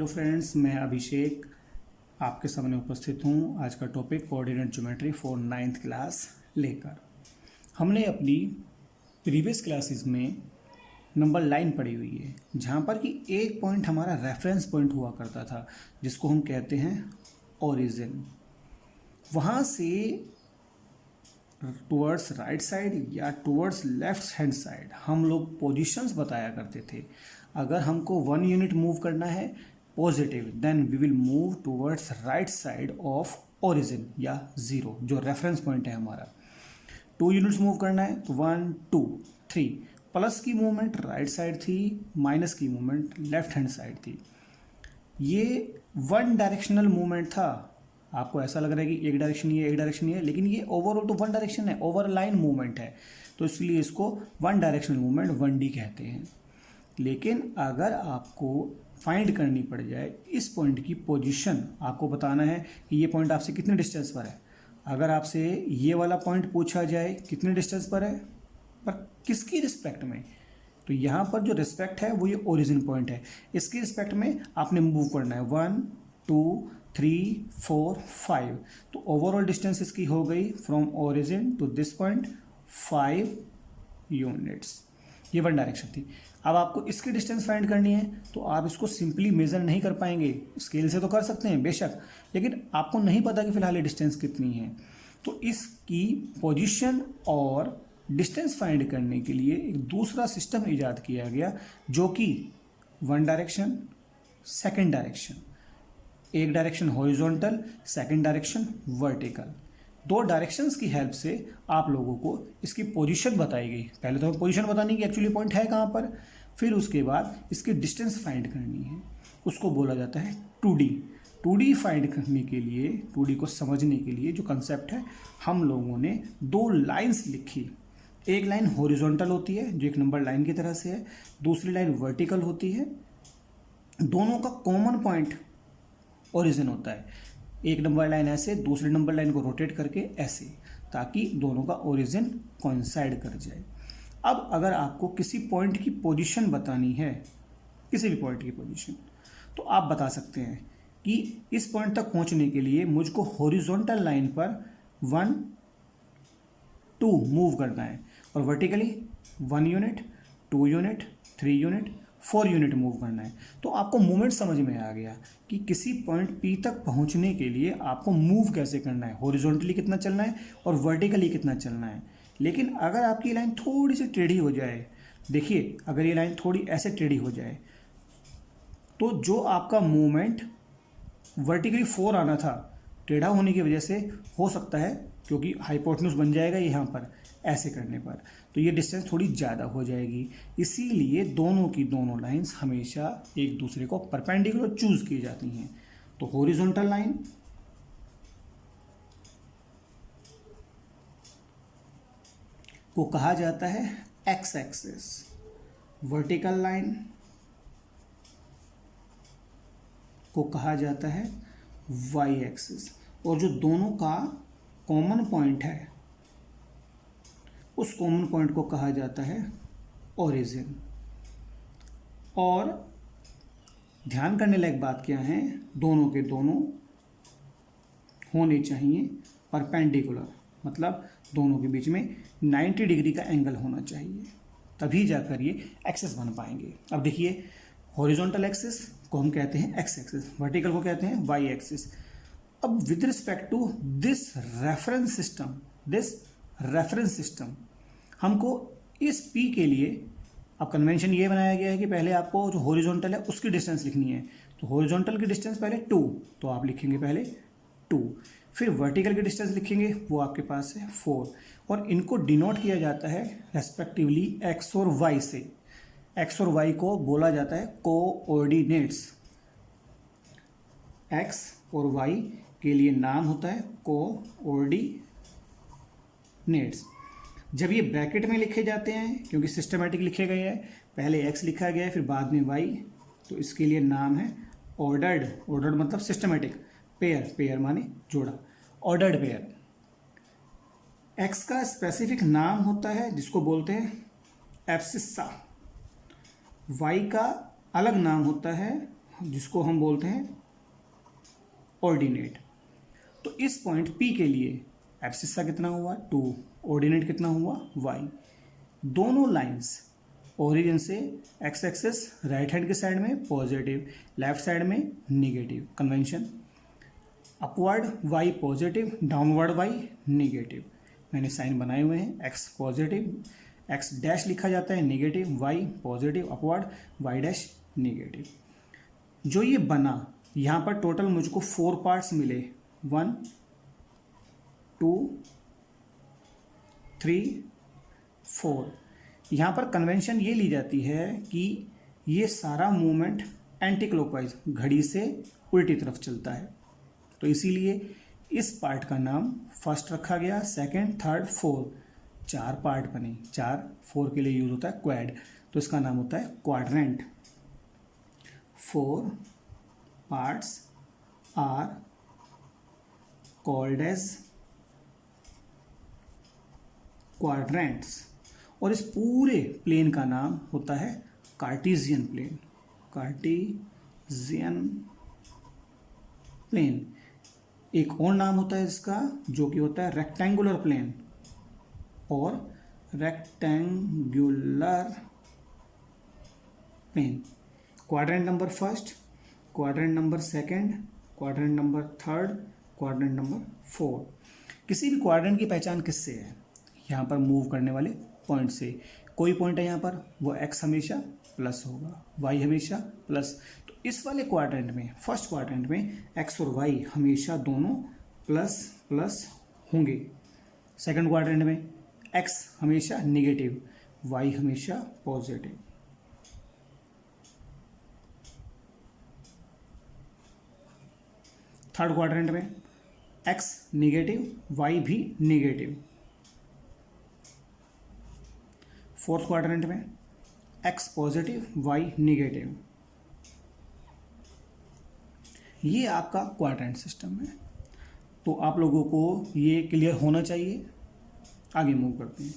Hello friends, मैं अभिषेक आपके सामने उपस्थित हूँ। आज का topic coordinate geometry for 9th class लेकर। हमने अपनी प्रीवियस क्लासेस में नंबर लाइन पढ़ी हुई है, जहाँ पर कि एक पॉइंट हमारा रेफरेंस पॉइंट हुआ करता था, जिसको हम कहते हैं ओरिजिन। वहाँ से टुवर्ड्स राइट साइड या टुवर्ड्स लेफ्ट हैंड साइड हम लोग पोजीशंस बताया करते थे। अगर हमको 1 यूनिट मूव करना है positive, then we will move towards right side of origin या 0, जो रेफरेंस पॉइंट है हमारा। 2 यूनिट्स मूव करना है तो 1 2 3, प्लस की मूवमेंट राइट साइड थी, माइनस की मूवमेंट लेफ्ट हैंड साइड थी। ये 1 डायरेक्शनल मूवमेंट था। आपको ऐसा लग रहा है कि एक डायरेक्शन ही है, एक डायरेक्शन ही है, लेकिन ये ओवरऑल तो 1 डायरेक्शन है, ओवर लाइन मूवमेंट है, तो इसलिए इसको 1 डायरेक्शनल मूवमेंट 1D कहते हैं। लेकिन अगर आपको फाइंड करनी पड़ जाए इस पॉइंट की पोजीशन, आपको बताना है कि ये पॉइंट आपसे कितने डिस्टेंस पर है। अगर आपसे ये वाला पॉइंट पूछा जाए कितने डिस्टेंस पर है, पर किसकी रिस्पेक्ट में, तो यहाँ पर जो रिस्पेक्ट है वो ये ओरिजिन पॉइंट है। इसकी रिस्पेक्ट में आपने मूव करना है 1 2 3 4 5, तो ओवरऑल डिस्टेंस इसकी हो गई from origin to this point 5 units. ये 1 डायरेक्शन थी। अब आपको इसकी डिस्टेंस फाइंड करनी है, तो आप इसको सिंपली मेजर नहीं कर पाएंगे। स्केल से तो कर सकते हैं बेशक, लेकिन आपको नहीं पता कि फिलहाल ये डिस्टेंस कितनी है। तो इसकी पोजीशन और डिस्टेंस फाइंड करने के लिए एक दूसरा सिस्टम इजाद किया गया, जो कि 1 डायरेक्शन, सेकेंड डायरेक्शन, एक direction horizontal, second direction vertical, 2 directions की हेल्प से आप लोगों को इसकी पोजीशन बताई गई। पहले तो हमें पोजीशन बतानी कि एक्चुअली पॉइंट है कहाँ पर, फिर उसके बाद इसकी डिस्टेंस फाइंड करनी है। उसको बोला जाता है 2D। 2D फाइंड करने के लिए, 2D को समझने के लिए जो कंसेप्ट है, हम लोगों ने 2 लाइन्स लिखी। एक लाइन हॉरिजॉन्टल होती है जो एक नंबर लाइन की तरह से है, दूसरी लाइन वर्टिकल होती है। दोनों का कॉमन पॉइंट ओरिजिन होता है। एक नंबर लाइन ऐसे, दूसरी नंबर लाइन को रोटेट करके ऐसे, ताकि दोनों का ओरिजिन कोइंसाइड कर जाए। अब अगर आपको किसी पॉइंट की पोजीशन बतानी है, किसी भी पॉइंट की पोजीशन, तो आप बता सकते हैं कि इस पॉइंट तक पहुंचने के लिए मुझको हॉरिजॉन्टल लाइन पर 1 2 मूव करना है, और vertically 1 unit 2 unit 3 unit 4 unit move करना है। तो आपको मूवमेंट समझ में आ गया कि किसी पॉइंट P तक पहुंचने के लिए आपको मूव कैसे करना है, हॉरिजॉन्टली कितना चलना है और वर्टिकली कितना चलना है। लेकिन अगर आपकी लाइन थोड़ी सी टेढ़ी हो जाए, देखिए अगर ये लाइन थोड़ी ऐसे टेढ़ी हो जाए, तो जो आपका मूवमेंट वर्टिकली 4 आना था, टेढ़ा होने की वजह से हो सकता है, क्योंकि हाइपोटेन्यूज बन जाएगा यहाँ पर ऐसे करने पर, तो ये डिस्टेंस थोड़ी ज़्यादा हो जाएगी। इसीलिए दोनों की दोनों लाइंस हमेशा एक दूसरे को परपेंडिकुलर चूज की जाती हैं। तो हॉरिजॉन्टल लाइन को कहा जाता है एक्स एक्सिस, वर्टिकल लाइन को कहा जाता है वाई एक्सिस, और जो दोनों का कॉमन पॉइंट है उस कॉमन पॉइंट को कहा जाता है ओरिजिन। और ध्यान करने लायक बात क्या है, दोनों के दोनों होने चाहिए परपेंडिकुलर, मतलब दोनों के बीच में 90 डिग्री का एंगल होना चाहिए, तभी जाकर ये एक्सिस बन पाएंगे। अब देखिए, हॉरिजॉन्टल एक्सिस को हम कहते हैं एक्स एक्सिस, वर्टिकल को कहते हैं वाई एक्सिस। अब with respect to this reference system हमको इस P के लिए, अब कन्वेंशन ये बनाया गया है कि पहले आपको जो हॉरिजॉन्टल है उसकी डिस्टेंस लिखनी है। तो हॉरिजॉन्टल की डिस्टेंस पहले 2, तो आप लिखेंगे पहले 2, फिर वर्टिकल की डिस्टेंस लिखेंगे, वो आपके पास है 4, और इनको डिनोट किया जाता है रेस्पेक्टिवली एक्स और वाई से। एक्स और वाई को बोला जाता है कोऑर्डिनेट्स। एक्स और वाई के लिए नाम होता है कोऑर्डिनेट्स। जब ये ब्रैकेट में लिखे जाते हैं, क्योंकि सिस्टमेटिक लिखे गए हैं, पहले एक्स लिखा गया है फिर बाद में वाई, तो इसके लिए नाम है ऑर्डर्ड। ऑर्डर्ड मतलब सिस्टमेटिक, पेयर माने जोड़ा, ऑर्डर्ड पेयर। एक्स का स्पेसिफिक नाम होता है जिसको बोलते हैं एब्सिस्सा। वाई का अलग नाम होता है जिसको हम बोलते हैं ऑर्डिनेट। तो इस पॉइंट P के लिए एब्सिस का कितना हुआ 2, ऑर्डिनेट कितना हुआ y। दोनों लाइंस ओरिजिन से एक्स एक्सिस राइट हैंड के साइड में पॉजिटिव, लेफ्ट साइड में negative. Convention upward y positive, downward y negative. मैंने साइन बनाए हुए हैं, x पॉजिटिव, x डैश लिखा जाता है negative, y positive upward, y dash negative. जो ये बना यहाँ पर टोटल मुझको 4 पार्ट्स मिले, 1 2 3 4। यहाँ पर कन्वेंशन ये ली जाती है कि ये सारा मूवमेंट एंटी क्लॉकवाइज घड़ी से उल्टी तरफ चलता है, तो इसीलिए इस पार्ट का नाम फर्स्ट रखा गया, सेकंड, थर्ड, फोर्थ। 4 पार्ट बने, 4 4 के लिए यूज होता है क्वाड, तो इसका नाम होता है quadrant. 4 parts are called as quadrants। और इस पूरे प्लेन का नाम होता है कार्टेशियन प्लेन। Cartesian plane. एक और नाम होता है इसका जो कि होता है रेक्टेंगुलर प्लेन और rectangular plane. Quadrant number first, quadrant number second, quadrant number third, quadrant number fourth. किसी भी क्वाड्रेंट की पहचान किससे है? यहाँ पर मूव करने वाले पॉइंट से। कोई पॉइंट है यहाँ पर, वो x हमेशा प्लस होगा, y हमेशा प्लस। तो इस वाले क्वाड्रेंट में, फर्स्ट क्वाड्रेंट में x और y हमेशा दोनों प्लस प्लस होंगे। सेकंड क्वाड्रेंट में x हमेशा निगेटिव, y हमेशा पॉजिटिव। थर्ड क्वाड्रेंट में x निगेटिव, y भी निगेटिव। फोर्थ क्वाड्रेंट में x पॉजिटिव, y निगेटिव। ये आपका क्वाड्रेंट सिस्टम है। तो आप लोगों को ये क्लियर होना चाहिए। आगे मूव करते हैं।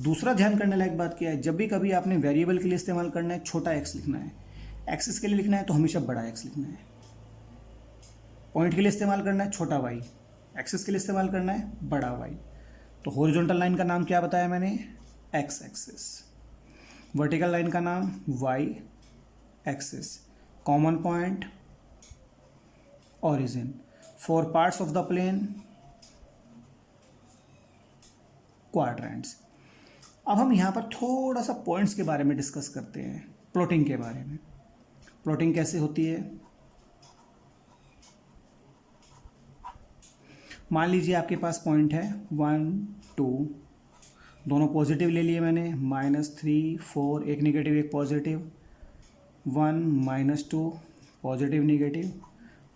दूसरा ध्यान करने लायक बात क्या है, जब भी कभी आपने वेरिएबल के लिए इस्तेमाल करना है, छोटा x लिखना है। एक्सिस के लिए लिखना है तो हमेशा बड़ा x लिखना है। पॉइंट के लिए इस्तेमाल करना है छोटा y, एक्सिस के लिए इस्तेमाल करना है बड़ा y। तो हॉरिजॉन्टल लाइन का नाम क्या बताया मैंने? x axis. वर्टिकल लाइन का नाम y axis. Common point origin. 4 parts of the plane quadrants. अब हम यहाँ पर थोड़ा सा पॉइंट्स के बारे में डिस्कस करते हैं, प्लॉटिंग के बारे में। प्लॉटिंग कैसे होती है? मान लीजिए आपके पास पॉइंट है 1 2, दोनों पॉजिटिव ले लिए मैंने, -3 4, एक निगेटिव एक पॉजिटिव, 1 -2 पॉजिटिव निगेटिव,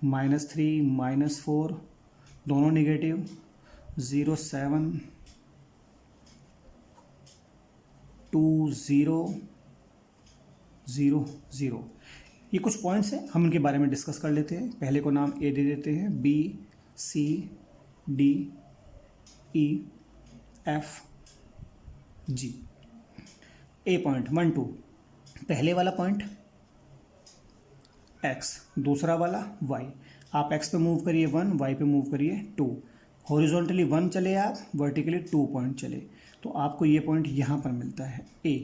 -3 -4 दोनों निगेटिव, 0 7 2 0 0 0। ये कुछ पॉइंट्स हैं, हम इनके बारे में डिस्कस कर लेते हैं। पहले को नाम ए दे देते हैं, B C D E F G। ए पॉइंट 1 2, पहले वाला पॉइंट x, दूसरा वाला y। आप x पे मूव करिए 1, y पे मूव करिए 2। हॉरिजॉन्टली 1 चले आप, वर्टिकली 2 पॉइंट चले, तो आपको ये पॉइंट यहाँ पर मिलता है A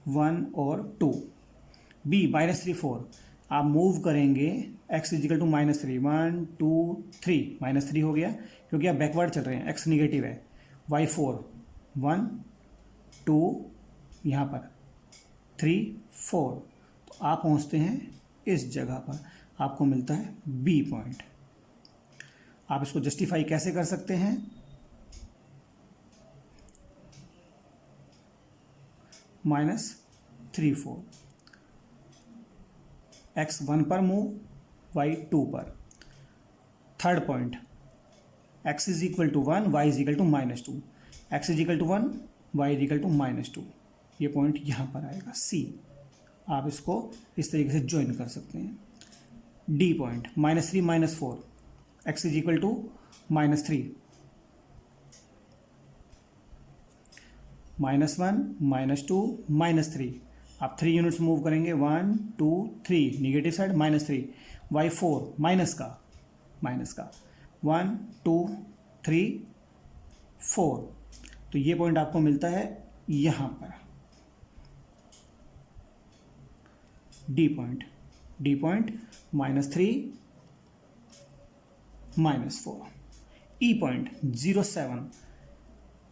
1 और 2। B -3 4, आप मूव करेंगे x इजिकल टू -3, 1 2 3, -3 हो गया क्योंकि आप बैकवर्ड चल रहे हैं, x निगेटिव है। y 4 1 2, यहाँ पर 3 4, तो आप पहुँचते हैं इस जगह पर, आपको मिलता है B पॉइंट। आप इसको जस्टिफाई कैसे कर सकते हैं? -3 4, x 1 पर मूव, y 2 पर। Third point x is equal to 1, y is equal to -2, x is equal to 1, y is equal to -2। ये पॉइंट यहाँ पर आएगा C। आप इसको इस तरीके से ज्वाइन कर सकते हैं। D point -3 -4, x is equal to -3, -1 -2 -3। आप 3 यूनिट्स मूव करेंगे, 1 2 3, निगेटिव साइड -3, y4 माइनस का 1 2 3 4। तो ये पॉइंट आपको मिलता है यहाँ पर, D point -3 -4। E point 0 7,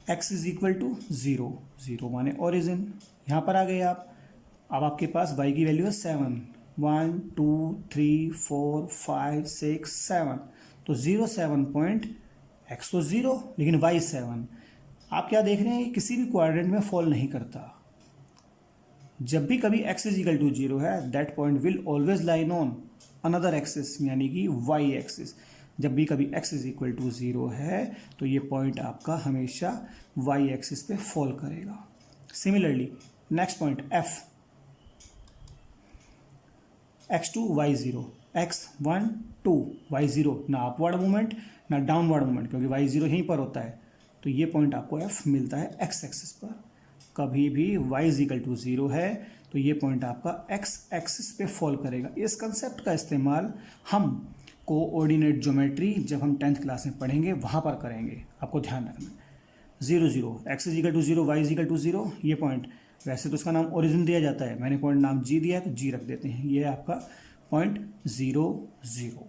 x is equal to 0 0 माने ओरिजिन। यहाँ पर आ गए आप। अब आपके पास y की वैल्यू है 7, 1 2 3 4 5 6 7। तो 0 7 पॉइंट, x तो 0 लेकिन y 7। आप क्या देख रहे हैं, किसी भी क्वाड्रेंट में फॉल नहीं करता। जब भी कभी x इज इक्वल टू 0 है, that point will always line on another axis, यानी कि y एक्सिस। जब भी कभी x इज इक्वल टू 0 है तो ये पॉइंट आपका हमेशा y एक्सिस पे फॉल करेगा। Similarly next point f, x2 y0, x1 2 y0, ना अपवर्ड मूवमेंट ना डाउनवर्ड मूवमेंट, क्योंकि y0 यहीं पर होता है। तो ये पॉइंट आपको f मिलता है x एक्सिस पर। कभी भी y इज इक्वल टू 0 है तो ये पॉइंट आपका x एक्सिस पे फॉल करेगा। इस कंसेप्ट का इस्तेमाल हम कोऑर्डिनेट ज्योमेट्री जब हम 10th क्लास में पढ़ेंगे वहाँ पर करेंगे, आपको ध्यान रखना। 0 0, x is equal to 0, y is equal to 0, ये पॉइंट, वैसे तो उसका नाम ओरिजिन दिया जाता है, मैंने पॉइंट नाम g दिया है तो g रख देते हैं। ये है आपका पॉइंट 0 0।